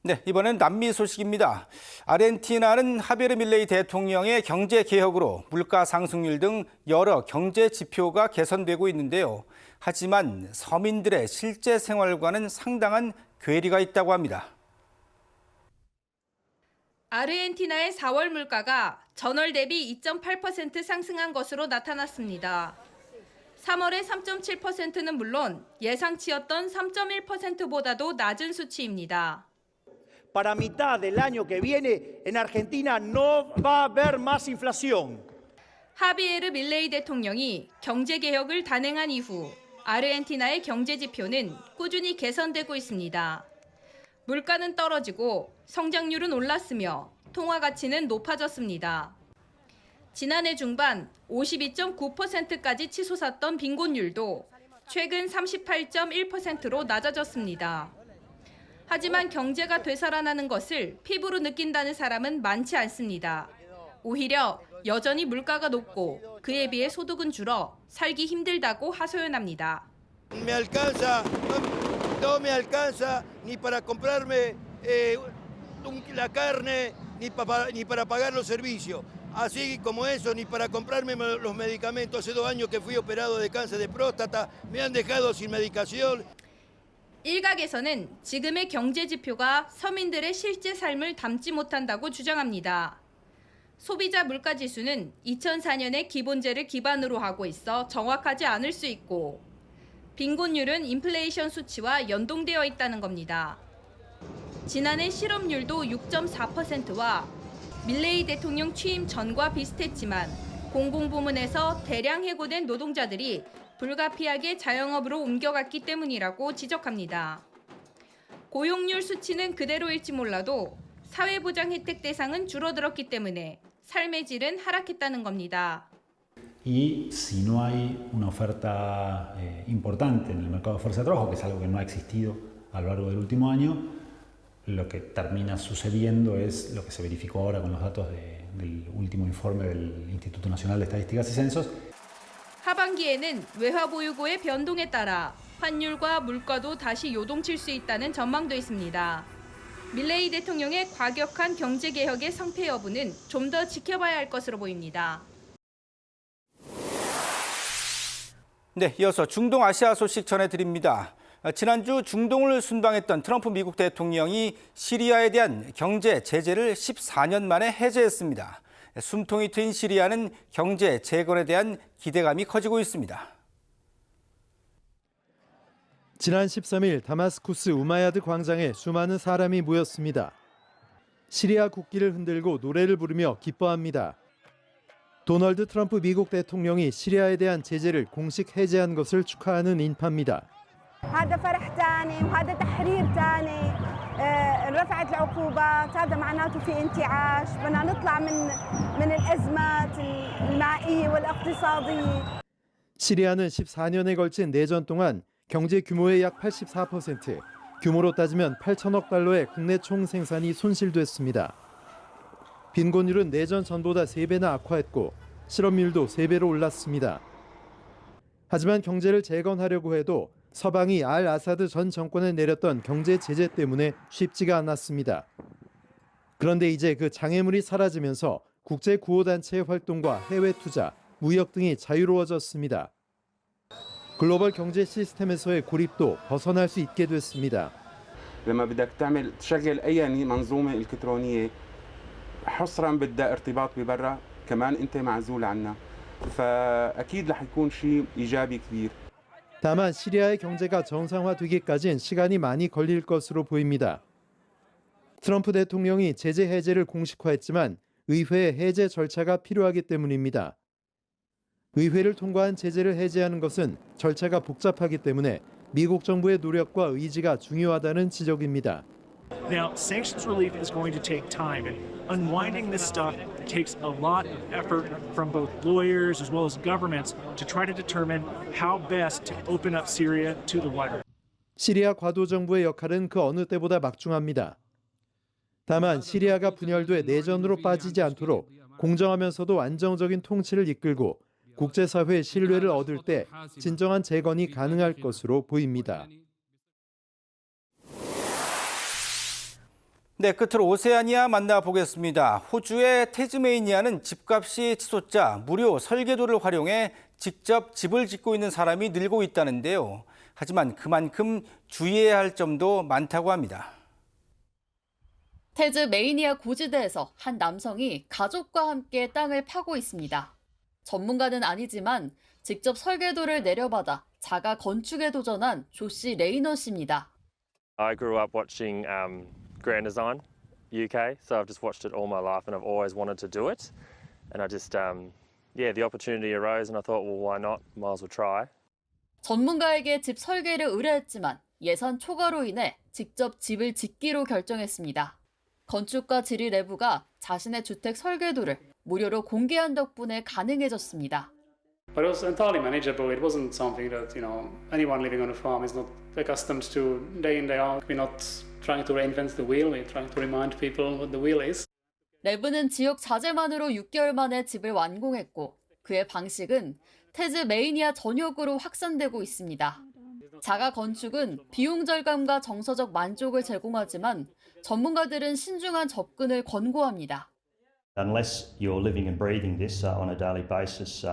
네, 이번엔 남미 소식입니다. 아르헨티나는 하베르 밀레이 대통령의 경제 개혁으로 물가 상승률 등 여러 경제 지표가 개선되고 있는데요. 하지만 서민들의 실제 생활과는 상당한 괴리가 있다고 합니다. 아르헨티나의 4월 물가가 전월 대비 2.8% 상승한 것으로 나타났습니다. 3월의 3.7%는 물론 예상치였던 3.1%보다도 낮은 수치입니다. Para mitad del año que viene en Argentina no va a haber más inflación. 하비에르 밀레이 대통령이 경제 개혁을 단행한 이후 아르헨티나의 경제 지표는 꾸준히 개선되고 있습니다. 물가는 떨어지고 성장률은 올랐으며 통화 가치는 높아졌습니다. 지난해 중반 52.9%까지 치솟았던 빈곤율도 최근 38.1%로 낮아졌습니다. 하지만 경제가 되살아나는 것을 피부로 느낀다는 사람은 많지 않습니다. 오히려 여전히 물가가 높고 그에 비해 소득은 줄어 살기 힘들다고 하소연합니다. Me alcanza, no me alcanza ni para comprarme la carne ni para pagar los servicios. Así como eso, ni para comprarme los medicamentos. Hace 2 años que fui operado de cáncer de próstata, me han dejado sin medicación. 일각에서는 지금의 경제 지표가 서민들의 실제 삶을 담지 못한다고 주장합니다. 소비자 물가 지수는 2004년의 기본제를 기반으로 하고 있어 정확하지 않을 수 있고 빈곤율은 인플레이션 수치와 연동되어 있다는 겁니다. 지난해 실업률도 6.4%와 밀레이 대통령 취임 전과 비슷했지만 공공부문에서 대량 해고된 노동자들이 불가피하게 자영업으로 옮겨갔기 때문이라고 지적합니다. 고용률 수치는 그대로일지 몰라도 사회보장 혜택 대상은 줄어들었기 때문에 삶의 질은 하락했다는 겁니다. Y si no hay una oferta importante en el mercado de fuerza de trabajo, que es algo que no ha existido a lo largo del último año, lo que termina sucediendo es lo que se verificó ahora con los datos del último informe del Instituto Nacional de Estadísticas y Censos. 하반기에는 외화 보유고의 변동에 따라 환율과 물가도 다시 요동칠 수 있다는 전망도 있습니다. 밀레이 대통령의 과격한 경제 개혁의 성패 여부는 좀 더 지켜봐야 할 것으로 보입니다. 네, 이어서 중동 아시아 소식 전해드립니다. 지난주 중동을 순방했던 트럼프 미국 대통령이 시리아에 대한 경제 제재를 14년 만에 해제했습니다. 숨통이 트인 시리아는 경제 재건에 대한 기대감이 커지고 있습니다. 지난 13일 다마스쿠스 우마야드 광장에 수많은 사람이 모였습니다. 시리아 국기를 흔들고 노래를 부르며 기뻐합니다. 도널드 트럼프 미국 대통령이 시리아에 대한 제재를 공식 해제한 것을 축하하는 인파입니다. هذا فرح ثاني وهذا تحرير ثاني رفعت العقوبات هذا معناته في انتعاش بدنا نطلع من الأزمات المائية والاقتصادية. 시리아는 14년에 걸친 내전 동안 경제 규모의 약 84%, 규모로 따지면 8천억 달러의 국내 총 생산이 손실됐습니다. 빈곤율은 내전 전보다 3배나 악화했고 실업률도 3배로 올랐습니다. 하지만 경제를 재건하려고 해도 서방이 알 아사드 전 정권에 내렸던 경제 제재 때문에 쉽지가 않았습니다. 그런데 이제 그 장애물이 사라지면서 국제 구호단체의 활동과 해외 투자, 무역 등이 자유로워졌습니다. 글로벌 경제 시스템에서의 고립도 벗어날 수 있게 됐습니다. لما بدك تشغل أي منظومة إلكترونية حصرا بدها ارتباط ببرا كمان أنت معزول عنها فأكيد رح يكون شيء إيجابي كبير. 다만 시리아의 경제가 정상화되기까지는 시간이 많이 걸릴 것으로 보입니다. 트럼프 대통령이 제재 해제를 공식화했지만 의회의 해제 절차가 필요하기 때문입니다. 의회를 통과한 제재를 해제하는 것은 절차가 복잡하기 때문에 미국 정부의 노력과 의지가 중요하다는 지적입니다. Now, sanctions relief is going to take time, and unwinding this stuff takes a lot of effort from both lawyers as well as governments to try to determine how best to open up Syria to the wider. 시리아 과도 정부의 역할은 그 어느 때보다 막중합니다. 다만 시리아가 분열돼 내전으로 빠지지 않도록 공정하면서도 안정적인 통치를 이끌고 국제사회의 신뢰를 얻을 때 진정한 재건이 가능할 것으로 보입니다. 네, 끝으로 오세아니아 만나보겠습니다. 호주의 태즈메이니아는 집값이 치솟자 무료 설계도를 활용해 직접 집을 짓고 있는 사람이 늘고 있다는데요. 하지만 그만큼 주의해야 할 점도 많다고 합니다. 태즈메이니아 고지대에서 한 남성이 가족과 함께 땅을 파고 있습니다. 전문가는 아니지만 직접 설계도를 내려받아 자가 건축에 도전한 조시 레이너 씨입니다. I grew up watching Grand Design UK, so I've just watched it all my life and I've always wanted to do it. And I just, the opportunity arose and I thought, well, why not? Might as well try. 전문가에게 집 설계를 의뢰했지만 예산 초과로 인해 직접 집을 짓기로 결정했습니다. 건축가 지리 레브가 자신의 주택 설계도를 무료로 공개한 덕분에 가능해졌습니다. But it was entirely manageable. It wasn't something that, anyone living on a farm is not accustomed to day in, day out. We're not trying to reinvent the wheel. We're trying to remind people what the wheel is. 레브는 지역 자재만으로 6개월 만에 집을 완공했고 그의 방식은 태즈메이니아 전역으로 확산되고 있습니다. 자가 건축은 비용 절감과 정서적 만족을 제공하지만 전문가들은 신중한 접근을 권고합니다. Unless you're living and breathing this on a daily basis,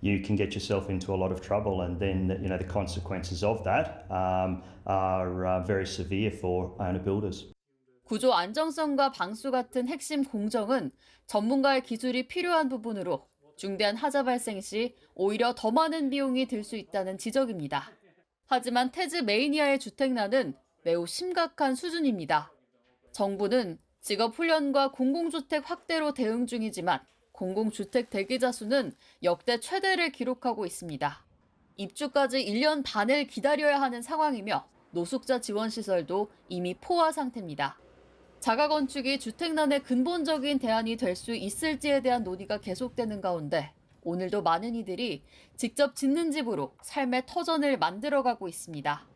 you can get yourself into a lot of trouble, and then the consequences of that are very severe for owner builders. 구조 안정성과 방수 같은 핵심 공정은 전문가의 기술이 필요한 부분으로 중대한 하자 발생 시 오히려 더 많은 비용이 들 수 있다는 지적입니다. 하지만 태즈메이니아의 주택난은 매우 심각한 수준입니다. 정부는 직업훈련과 공공주택 확대로 대응 중이지만 공공주택 대기자 수는 역대 최대를 기록하고 있습니다. 입주까지 1년 반을 기다려야 하는 상황이며 노숙자 지원 시설도 이미 포화 상태입니다. 자가건축이 주택난의 근본적인 대안이 될 수 있을지에 대한 논의가 계속되는 가운데 오늘도 많은 이들이 직접 짓는 집으로 삶의 터전을 만들어가고 있습니다.